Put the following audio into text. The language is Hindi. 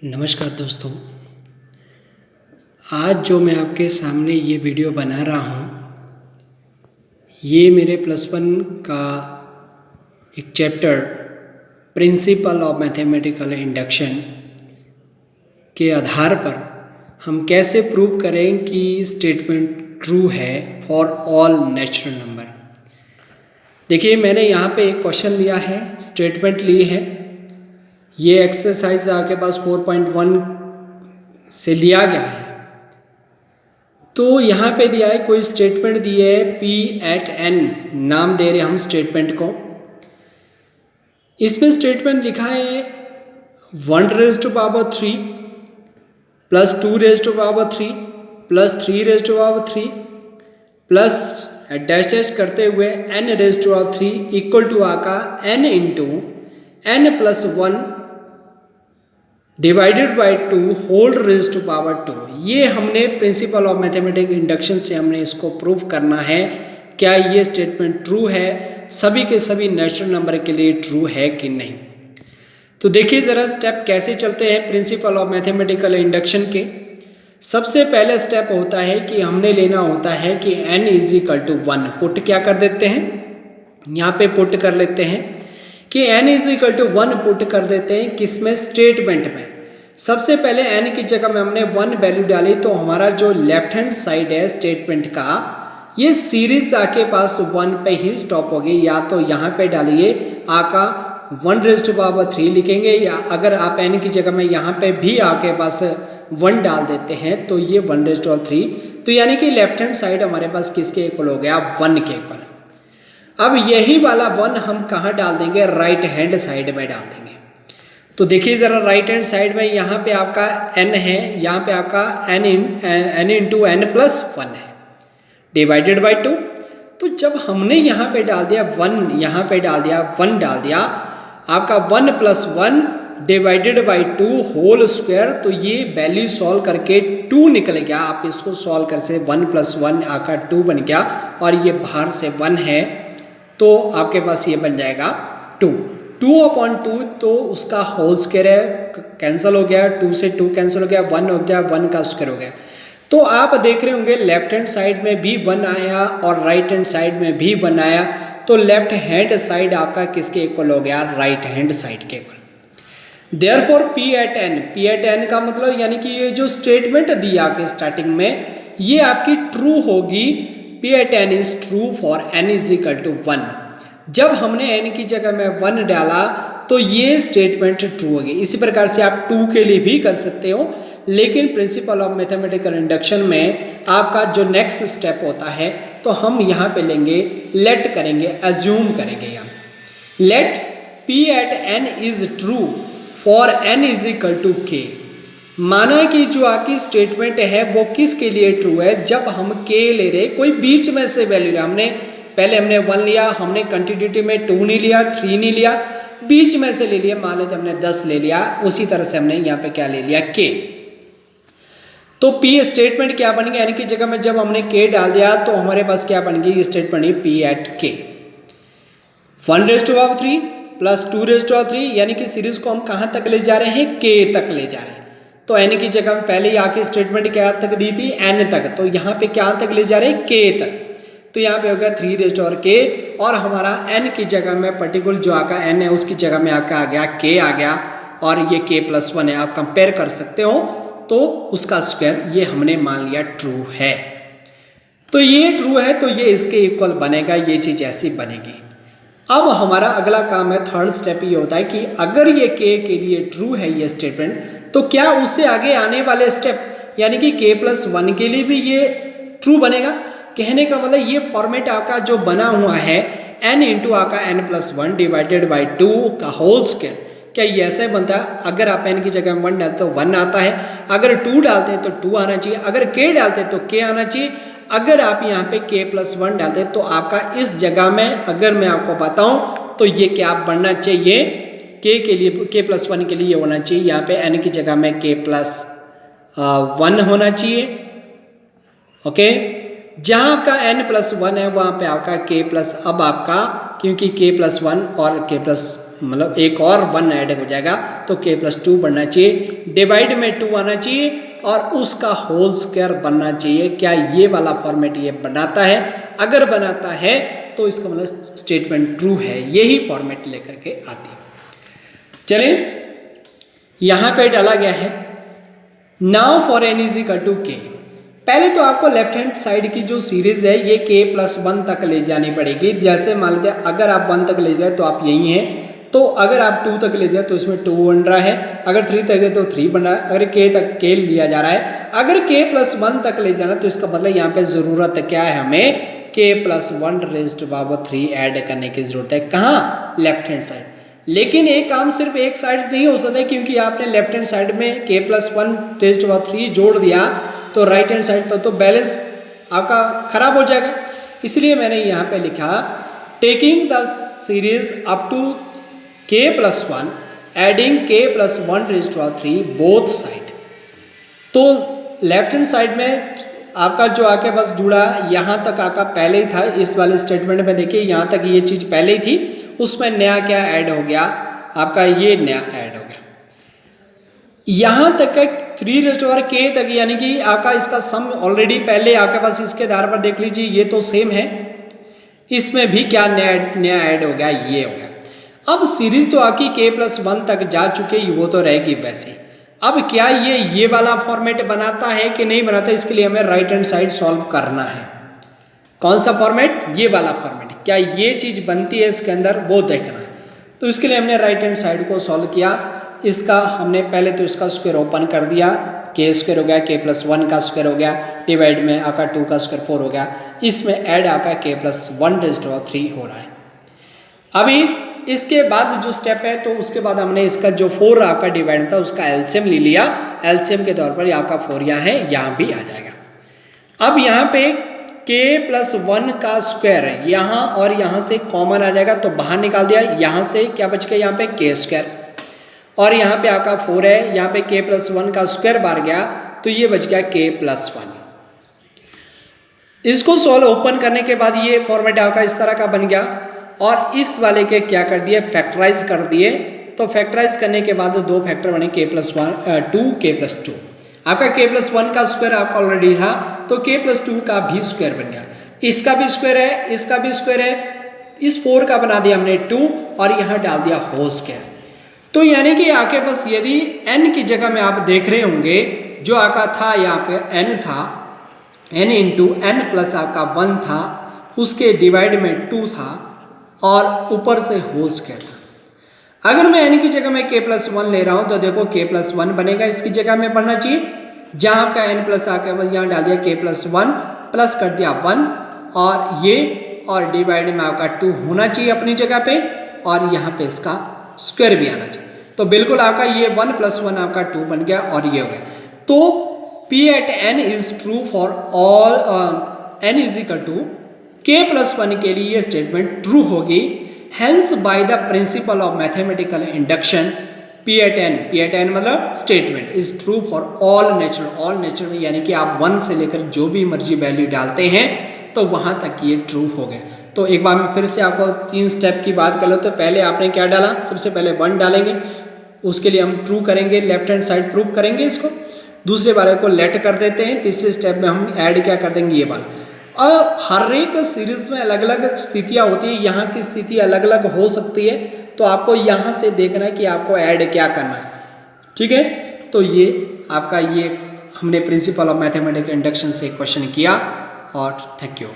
नमस्कार दोस्तों। आज जो मैं आपके सामने ये वीडियो बना रहा हूँ, ये मेरे +1 का एक chapter principal of mathematical induction के आधार पर हम कैसे प्रूव करें कि स्टेटमेंट ट्रू है फॉर ऑल नेचुरल नंबर। देखिए, मैंने यहाँ पे एक क्वेश्चन लिया है, स्टेटमेंट ली है। ये एक्सरसाइज आपके पास 4.1 से लिया गया है। तो यहाँ पे दिया है, कोई स्टेटमेंट दी है P@n, नाम दे रहे हम स्टेटमेंट को। इसमें स्टेटमेंट लिखा है 1⁻³ plus 2⁻³ plus 3⁻³ plus dash dash करते हुए n⁻³ इक्वल टू आका n into n+1 divided by 2 whole raise to power 2। ये हमने प्रिंसिपल ऑफ मैथमेटिक इंडक्शन से हमने इसको प्रूव करना है, क्या ये स्टेटमेंट ट्रू है, सभी के सभी नेचुरल नंबर के लिए ट्रू है कि नहीं। तो देखिए ज़रा स्टेप कैसे चलते हैं प्रिंसिपल ऑफ मैथमेटिकल इंडक्शन के। सबसे पहले स्टेप होता है कि हमने लेना होता है कि n = 1 पुट क्या कर देते हैं, यहाँ पे पुट कर लेते हैं कि n = 1 पुट कर देते हैं किसमें, स्टेटमेंट में। सबसे पहले n की जगह में हमने 1 वैल्यू डाली, तो हमारा जो लेफ्ट हैंड साइड है स्टेटमेंट का, ये सीरीज आके पास 1 पे ही स्टॉप होगी। या तो यहाँ पे डालिए आका 1⁻³ लिखेंगे, या अगर आप n की जगह में यहाँ पे भी आके पास 1 डाल देते हैं तो ये 1⁻³। तो यानी कि लेफ्ट हैंड साइड हमारे पास किसके इक्वल हो गया, 1 के इक्वल। अब यही वाला 1 हम कहाँ डाल देंगे, राइट हैंड साइड में डाल देंगे। तो देखिए ज़रा राइट हैंड साइड में यहाँ पे आपका n है, यहाँ पे आपका n इंटू n+1 है डिवाइडेड बाई 2। तो जब हमने यहाँ पे डाल दिया 1, यहाँ पे डाल दिया 1 डाल दिया, आपका 1+1 डिवाइडेड बाई 2 होल स्क्वायर, तो ये वैल्यू सॉल्व करके 2 निकल गया। आप इसको सॉल्व कर से 1+1 आपका 2 बन गया, और ये बाहर से 1 है तो आपके पास ये बन जाएगा 2/2, तो उसका होल स्क्वायर है, कैंसिल हो गया, 2 से 2 कैंसिल हो गया, 1 हो गया, 1 का स्क्वायर हो गया। तो आप देख रहे होंगे लेफ्ट हैंड साइड में भी 1 आया और राइट हैंड साइड में भी 1 आया, तो लेफ्ट हैंड साइड आपका किसके इक्वल हो गया, राइट हैंड साइड के इक्वल। देयरफॉर P@n का मतलब यानी कि ये जो स्टेटमेंट दी आपके स्टार्टिंग में, ये आपकी ट्रू होगी। P@n is true for n = 1। जब हमने n की जगह में 1 डाला तो ये स्टेटमेंट ट्रू होगी। इसी प्रकार से आप 2 के लिए भी कर सकते हो, लेकिन प्रिंसिपल ऑफ मैथमेटिकल इंडक्शन में आपका जो नेक्स्ट स्टेप होता है, तो हम यहाँ पे लेंगे, लेट करेंगे, अज्यूम करेंगे। यहाँ let P@n is true for n = k। माना कि जो आपकी स्टेटमेंट है वो किसके लिए ट्रू है, जब हम k ले रहे, कोई बीच में से वैल्यू लिया, हमने 1 लिया, हमने कंटिन्यूटी में 2 नहीं लिया, 3 नहीं लिया, बीच में से ले लिया, मान लेते हमने 10 ले लिया। उसी तरह से हमने यहाँ पे क्या ले लिया, k। तो P स्टेटमेंट क्या बन गया, n की जगह में जब हमने k डाल दिया तो हमारे पास क्या बन गई स्टेटमेंट, P@k 1⁻³ प्लस 2⁻³ यानी कि सीरीज को हम कहाँ तक ले जा रहे हैं, k तक ले जा रहे हैं। तो n की जगह में पहले ही आके स्टेटमेंट क्या तक दी थी, n तक, तो यहाँ पे क्या तक ले जा रहे हैं, k तक। तो यहाँ पे हो गया 3⁻k, और हमारा n की जगह में पर्टिकुलर जो आपका n है उसकी जगह में आपका आ गया k आ गया, और ये k+1 है, आप कंपेयर कर सकते हो। तो उसका स्क्वायर ये हमने मान लिया ट्रू है। तो ये ट्रू है तो ये इसके इक्वल बनेगा, ये चीज़ ऐसी बनेगी। अब हमारा अगला काम है, थर्ड स्टेप ये होता है कि अगर ये k के लिए ट्रू है ये स्टेटमेंट, तो क्या उससे आगे आने वाले स्टेप यानी कि k+1 के लिए भी ये ट्रू बनेगा। कहने का मतलब ये फॉर्मेट आपका जो बना हुआ है n इंटू आपका n+1 डिवाइडेड बाई 2 का होल स्क्वायर, क्या ये ऐसे बनता है। अगर आप n की जगह में 1 डालते तो 1 आता है, अगर 2 डालते हैं तो 2 आना चाहिए, अगर k डालते हैं तो k आना चाहिए। अगर आप यहाँ पे k+1 डालते हैं तो आपका इस जगह में, अगर मैं आपको बताऊं तो ये क्या बनना चाहिए, k के लिए, k+1 के लिए ये होना चाहिए, यहाँ पे n की जगह में k+1 होना चाहिए। ओके, जहाँ आपका n+1 है वहाँ पे आपका k+, अब आपका क्योंकि k+1 और k प्लस मतलब एक और 1 ऐड हो जाएगा तो k+2 बनना चाहिए, डिवाइड में 2 आना चाहिए और उसका होल स्क्वायर बनना चाहिए। क्या ये वाला फॉर्मेट ये बनाता है? अगर बनाता है तो इसका मतलब स्टेटमेंट ट्रू है, यही फॉर्मेट लेकर के आती है। चलिए यहाँ पे डाला गया है now for n is equal to k। पहले तो आपको लेफ्ट हैंड साइड की जो सीरीज है ये k+1 तक ले जानी पड़ेगी। जैसे मान लीजिए अगर आप 1 तक ले जाए तो आप यही हैं, तो अगर आप 2 तक ले जाए तो इसमें 2 बन रहा है, अगर 3 तक है तो 3 बन रहा है, अगर k तक k लिया जा रहा है, अगर k+1 तक ले जाना तो इसका मतलब यहाँ पे ज़रूरत क्या है, हमें k+1 raised to power 3 add करने की ज़रूरत है। कहाँ? Left hand side. लेकिन एक काम सिर्फ एक साइड नहीं हो सकता, क्योंकि आपने लेफ्ट हैंड साइड में k+1 रेज़्ड टू पावर 3 जोड़ दिया तो राइट हैंड साइड तो बैलेंस आपका खराब हो जाएगा। इसलिए मैंने यहाँ पे लिखा taking the series up to k+1 adding k+1 raised to power 3 both side. तो लेफ्ट हैंड साइड में आपका जो आके बस जुड़ा यहाँ तक आका पहले ही था, इस वाले स्टेटमेंट में देखिए यहाँ तक ये चीज़ पहले ही थी, उसमें नया क्या ऐड हो गया, आपका ये नया ऐड हो गया। यहाँ तक 3 रेज़्ड टू पावर k तक, यानी कि आपका इसका सम ऑलरेडी पहले आपके पास इसके आधार पर देख लीजिए ये तो सेम है, इसमें भी क्या नया ऐड हो गया, ये हो गया। अब सीरीज तो आपकी k+1 तक जा चुके, वो तो रहेगी वैसे। अब क्या ये वाला फॉर्मेट बनाता है कि नहीं बनाता, इसके लिए हमें राइट हैंड साइड सॉल्व करना है। कौन सा फॉर्मेट? ये वाला फॉर्मेट। क्या ये चीज़ बनती है इसके अंदर, वो देखना है। तो इसके लिए हमने राइट हैंड साइड को सॉल्व किया। इसका हमने पहले तो इसका स्क्वायर ओपन कर दिया, k² हो गया, k+1 का स्क्वायर हो गया, डिवाइड में आपका 2 का स्क्वायर 4 हो गया, इसमें ऐड आपका k+1 रेज़्ड टू पावर 3 हो रहा है। अभी इसके बाद जो स्टेप है तो उसके बाद हमने इसका जो 4 आपका डिवाइड था उसका एलसीएम ले लिया, एलसीएम के तौर पर आपका 4 यहाँ है, यहाँ भी आ जाएगा। अब यहाँ पे k+1 का स्क्वायर यहाँ और यहाँ से कॉमन आ जाएगा तो बाहर निकाल दिया, यहाँ से क्या बच गया, यहाँ पे k² और यहाँ पे आपका 4 है, यहाँ पे k+1 का स्क्वायर बाहर गया तो ये बच गया k+1। इसको सॉल्व ओपन करने के बाद ये फॉर्मेट आपका इस तरह का बन गया और इस वाले के क्या कर दिए, फैक्टराइज कर दिए। तो फैक्टराइज करने के बाद 2 फैक्टर बने k+2 k+2। आपका k+1 का स्क्वायर आपका ऑलरेडी था तो k+2 का भी स्क्वायर बन गया, इसका भी स्क्वायर है, इसका भी स्क्वायर है, इस 4 का बना दिया हमने 2 और यहाँ डाल दिया होल स्क्वायर। तो यानी कि आके बस यदि n की जगह में आप देख रहे होंगे जो आका था यहाँ पे n था, n इंटू n प्लस आपका 1 था, उसके डिवाइड में 2 था और ऊपर से होल स्क्वायर था। अगर मैं n की जगह में k+1 ले रहा हूँ तो देखो k+1 बनेगा, इसकी जगह में बनना चाहिए, जहाँ आपका n प्लस आके बस यहाँ डाल दिया k+1 प्लस कर दिया 1 और ये और डिवाइड में आपका 2 होना चाहिए अपनी जगह पे और यहाँ पे इसका स्क्वायर भी आना चाहिए। तो बिल्कुल आपका ये 1 + 1 आपका 2 बन गया और ये हो गया। तो P at n is true for all n is equal to k+1 के लिए ये स्टेटमेंट ट्रू होगी। Hence by the principle of mathematical induction P at n मतलब statement is true for all natural यानी कि आप 1 से लेकर जो भी मर्जी वैल्यू डालते हैं तो वहाँ तक ये ट्रू हो गया। तो एक बार मैं फिर से आपको 3 स्टेप की बात कर लो। तो पहले आपने क्या डाला, सबसे पहले 1 डालेंगे, उसके लिए हम ट्रू करेंगे, लेफ्ट हैंड साइड प्रूव करेंगे इसको। दूसरे वाले को लेट कर देते हैं, तीसरे स्टेप में हम ऐड क्या कर देंगे, ये वाला। और हर एक सीरीज में अलग अलग स्थितियाँ होती है, यहाँ की स्थिति अलग अलग हो सकती है, तो आपको यहाँ से देखना है कि आपको ऐड क्या करना है। ठीक है, तो ये आपका ये हमने प्रिंसिपल ऑफ मैथमेटिकल इंडक्शन से क्वेश्चन किया और थैंक यू।